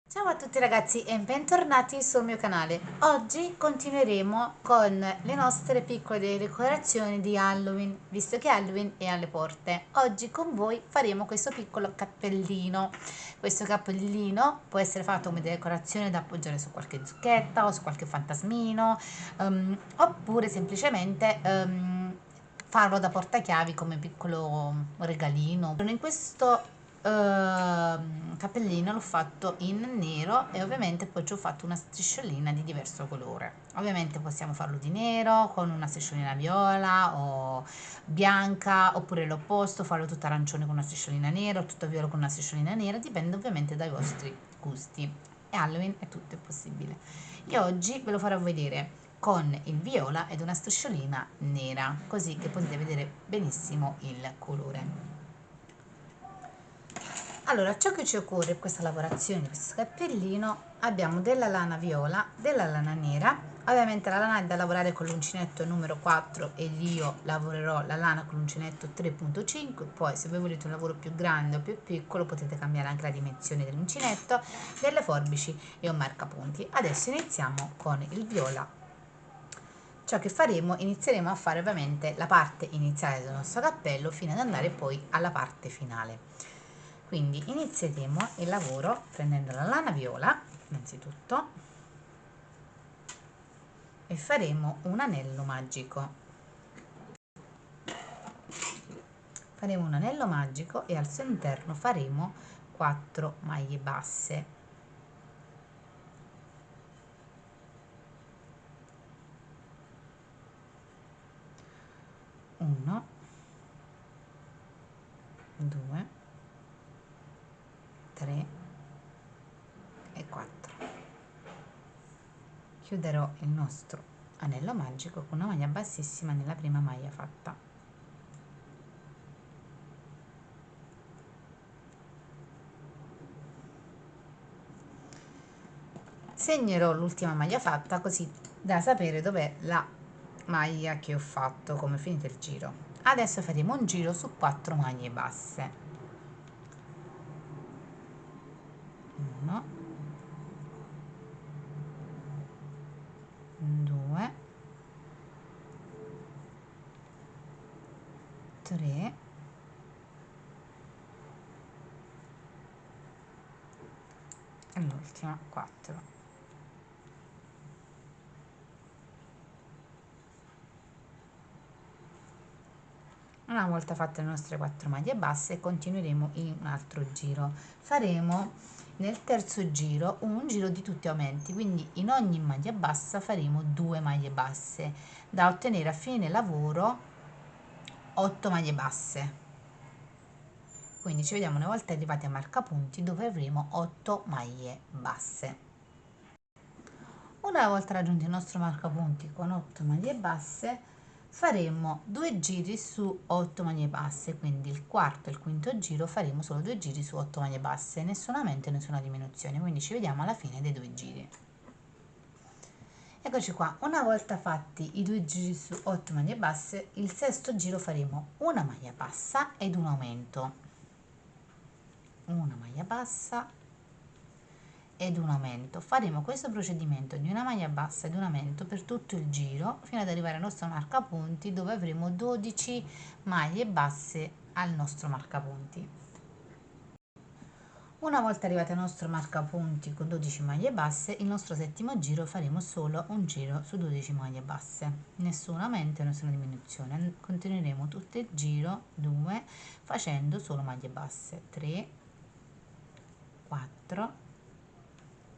Ciao a tutti ragazzi e bentornati sul mio canale. Oggi continueremo con le nostre piccole decorazioni di Halloween, visto che Halloween è alle porte. Oggi con voi faremo questo piccolo cappellino. Questo cappellino può essere fatto come decorazione da appoggiare su qualche zucchetta o su qualche fantasmino, oppure semplicemente farlo da portachiavi come piccolo regalino. In questo cappellino l'ho fatto in nero e ovviamente poi ci ho fatto una strisciolina di diverso colore. Ovviamente possiamo farlo di nero con una strisciolina viola o bianca, oppure l'opposto, farlo tutto arancione con una strisciolina nera o tutto viola con una strisciolina nera, dipende ovviamente dai vostri gusti. E Halloween è tutto è possibile. Io oggi ve lo farò vedere con il viola ed una strisciolina nera, così che potete vedere benissimo il colore. Allora, ciò che ci occorre per questa lavorazione di questo cappellino, abbiamo della lana viola, della lana nera. Ovviamente la lana è da lavorare con l'uncinetto numero 4 ed io lavorerò la lana con l'uncinetto 3.5. Poi se voi volete un lavoro più grande o più piccolo potete cambiare anche la dimensione dell'uncinetto, delle forbici e un marcapunti. Adesso iniziamo con il viola. Ciò che faremo, inizieremo a fare ovviamente la parte iniziale del nostro cappello fino ad andare poi alla parte finale. Quindi inizieremo il lavoro prendendo la lana viola innanzitutto e faremo un anello magico. Faremo un anello magico e al suo interno faremo 4 maglie basse. 1, 2, 3 e 4. Chiuderò il nostro anello magico con una maglia bassissima nella prima maglia fatta. Segnerò l'ultima maglia fatta così da sapere dov'è la maglia che ho fatto, come finito il giro. Adesso faremo un giro su 4 maglie basse. 1, 2, 3 e l'ultima 4. Una volta fatte le nostre 4 maglie basse continueremo in un altro giro. Faremo nel terzo giro un giro di tutti aumenti, quindi in ogni maglia bassa faremo 2 maglie basse da ottenere a fine lavoro 8 maglie basse. Quindi ci vediamo una volta arrivati a marcapunti dove avremo 8 maglie basse. Una volta raggiunto il nostro marcapunti con 8 maglie basse faremo 2 giri su 8 maglie basse, quindi il quarto e il quinto giro faremo solo 2 giri su 8 maglie basse, nessun aumento e nessuna diminuzione, quindi ci vediamo alla fine dei 2 giri. Eccoci qua, una volta fatti i 2 giri su 8 maglie basse, il sesto giro faremo una maglia bassa ed un aumento, una maglia bassa ed un aumento. Faremo questo procedimento di una maglia bassa ed un aumento per tutto il giro fino ad arrivare al nostro marcapunti dove avremo 12 maglie basse al nostro marcapunti. Una volta arrivati al nostro marcapunti con 12 maglie basse, il nostro settimo giro faremo solo un giro su 12 maglie basse, nessun aumento e nessuna diminuzione. Continueremo tutto il giro 2 facendo solo maglie basse, 3, 4,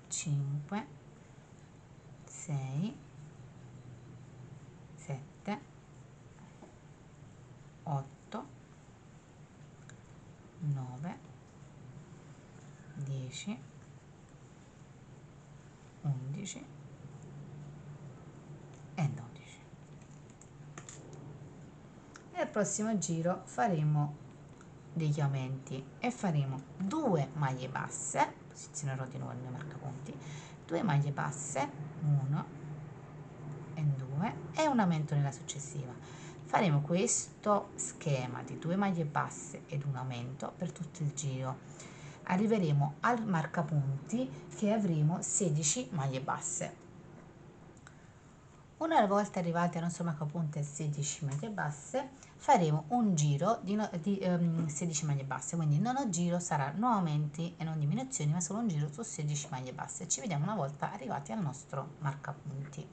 5, 6, 7, 8, 9, 10, 11 e 12. Nel prossimo giro faremo degli aumenti e faremo 2 maglie basse, posizionerò di nuovo il mio marcapunti, 2 maglie basse, 1 e 2 e un aumento nella successiva. Faremo questo schema di 2 maglie basse ed un aumento per tutto il giro. arriveremo al marcapunti che avremo 16 maglie basse. Una volta arrivati al nostro marcapunti a 16 maglie basse, faremo un giro di 16 maglie basse, quindi il nono giro sarà non aumenti e non diminuzioni, ma solo un giro su 16 maglie basse. Ci vediamo una volta arrivati al nostro marcapunti.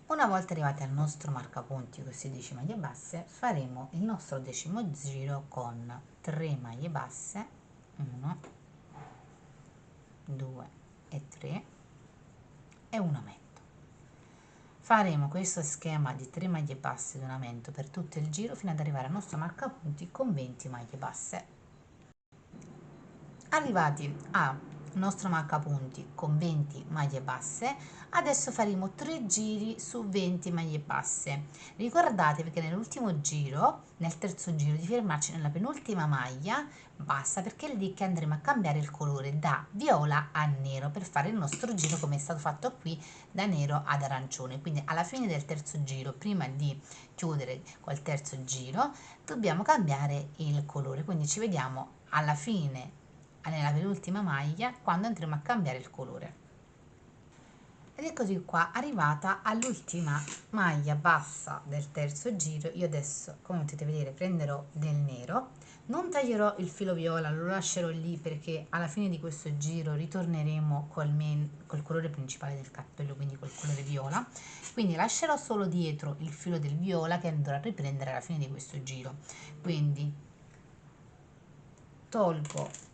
Una volta arrivati al nostro marcapunti con 16 maglie basse, faremo il nostro decimo giro con 3 maglie basse, 1, 2 e 3 e un aumento. Faremo questo schema di 3 maglie basse di un aumento per tutto il giro fino ad arrivare al nostro marcapunti con 20 maglie basse. Arrivati al nostro marcapunti con 20 maglie basse, adesso faremo 3 giri su 20 maglie basse. Ricordatevi che nell'ultimo giro, nel terzo giro, di fermarci nella penultima maglia bassa, perché è lì che andremo a cambiare il colore da viola a nero per fare il nostro giro come è stato fatto qui, da nero ad arancione. Quindi alla fine del terzo giro, prima di chiudere col terzo giro, dobbiamo cambiare il colore, quindi ci vediamo alla fine nella penultima maglia quando andremo a cambiare il colore. Ed eccoci qua, arrivata all'ultima maglia bassa del terzo giro. Io adesso, come potete vedere, prenderò del nero, non taglierò il filo viola, lo lascerò lì perché alla fine di questo giro ritorneremo col colore principale del cappello, quindi col colore viola, quindi lascerò solo dietro il filo del viola che andrò a riprendere alla fine di questo giro. Quindi tolgo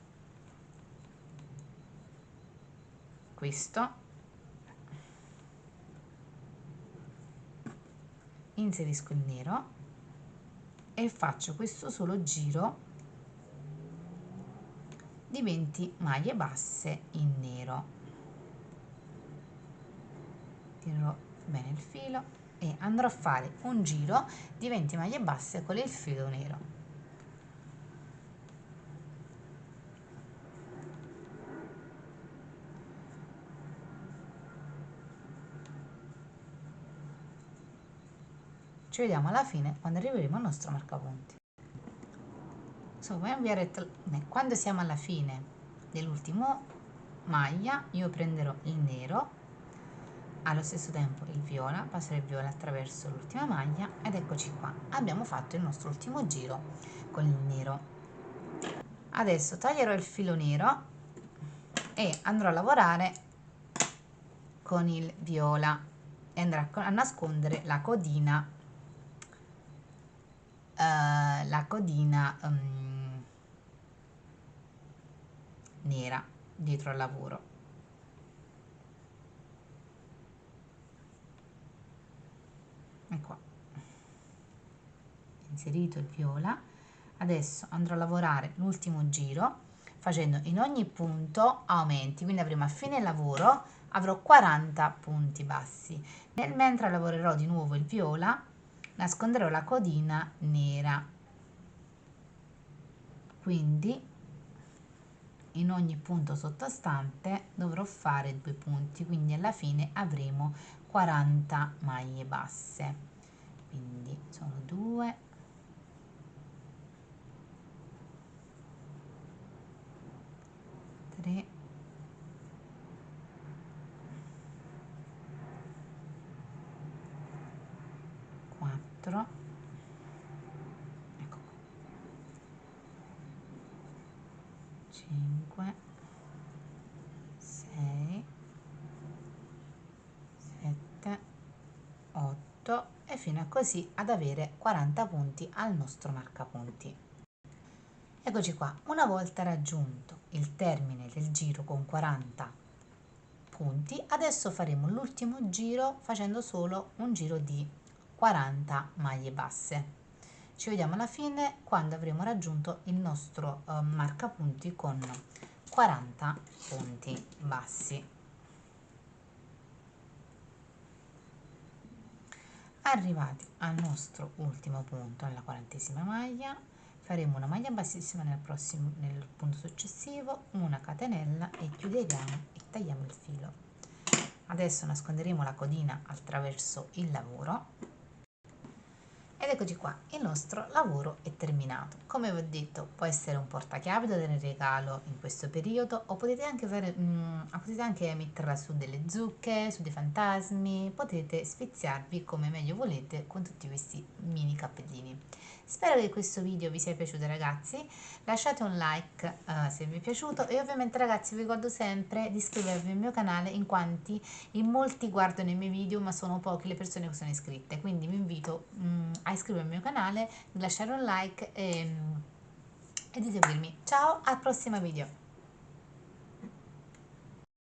questo, inserisco il nero e faccio questo solo giro di 20 maglie basse in nero. Tirerò bene il filo e andrò a fare un giro di 20 maglie basse con il filo nero. Ci vediamo alla fine quando arriveremo al nostro marcapunti. Insomma, quando siamo alla fine dell'ultimo maglia, io prenderò il nero, allo stesso tempo il viola, passerò il viola attraverso l'ultima maglia ed eccoci qua, abbiamo fatto il nostro ultimo giro con il nero. Adesso taglierò il filo nero e andrò a lavorare con il viola e andrò a nascondere la codina nera dietro al lavoro. E qua inserito il viola, adesso andrò a lavorare l'ultimo giro facendo in ogni punto aumenti, quindi avremo a fine lavoro avrò 40 punti bassi. Mentre lavorerò di nuovo il viola, nasconderò la codina nera, quindi in ogni punto sottostante dovrò fare 2 punti, quindi alla fine avremo 40 maglie basse, quindi sono 2, 3, 4, ecco qua, 5, 6, 7, 8 e fino a così ad avere 40 punti al nostro marcapunti. Eccoci qua, una volta raggiunto il termine del giro con 40 punti, adesso faremo l'ultimo giro facendo solo un giro di 40 maglie basse. Ci vediamo alla fine quando avremo raggiunto il nostro marcapunti con 40 punti bassi. Arrivati al nostro ultimo punto, alla 40esima maglia, faremo una maglia bassissima nel punto successivo, una catenella e chiuderemo e tagliamo il filo. Adesso nasconderemo la codina attraverso il lavoro ed Ed eccoci qua, il nostro lavoro è terminato. Come vi ho detto, può essere un portachiavi da dare in regalo in questo periodo, o potete anche potete anche metterla su delle zucche, su dei fantasmi, potete sfiziarvi come meglio volete con tutti questi mini cappellini. Spero che questo video vi sia piaciuto ragazzi, lasciate un like se vi è piaciuto e ovviamente ragazzi vi ricordo sempre di iscrivervi al mio canale in molti guardano i miei video ma sono poche le persone che sono iscritte, quindi vi invito a iscrivervi al mio canale, di lasciare un like e di seguirmi. Ciao, al prossimo video!